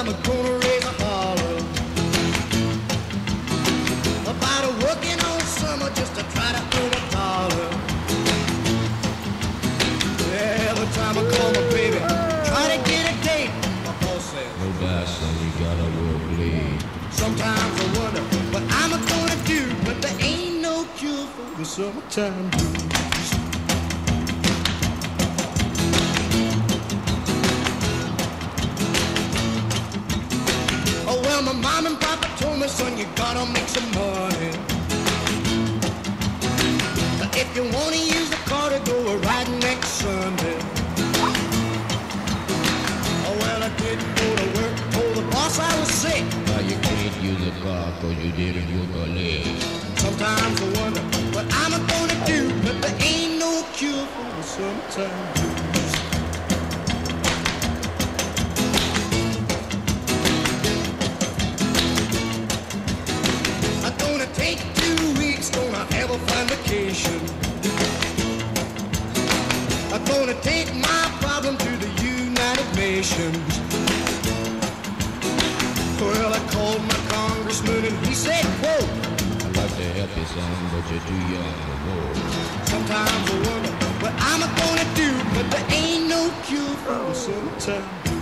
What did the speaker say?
I'm gonna raise a holler about working all summer just to try to earn a dollar. Every time I call my baby, try to get a date, my boss says, no doubt, son, you gotta work late. sometimes I wonder what I'm gonna do, but there ain't no cure for the summertime blues. Oh, well, my mom and papa told me, son, you gotta make some money. If you wanna use the car to go a ride next Sunday. Oh, well, I didn't go to work, told the boss I was sick. Now you can't use the car cause you didn't use your leg. Sometimes I wonder what I'm gonna do, but there ain't no cure for the summertime blues. I'm gonna take 2 weeks, gonna have a fine vacation. I'm gonna take my problem to the United Nations. Well, I called my congressman and he said, quote, I'd like to help you, son, but you're too young to know. sometimes I wonder what I'm gonna do, but there ain't no cure for the summertime.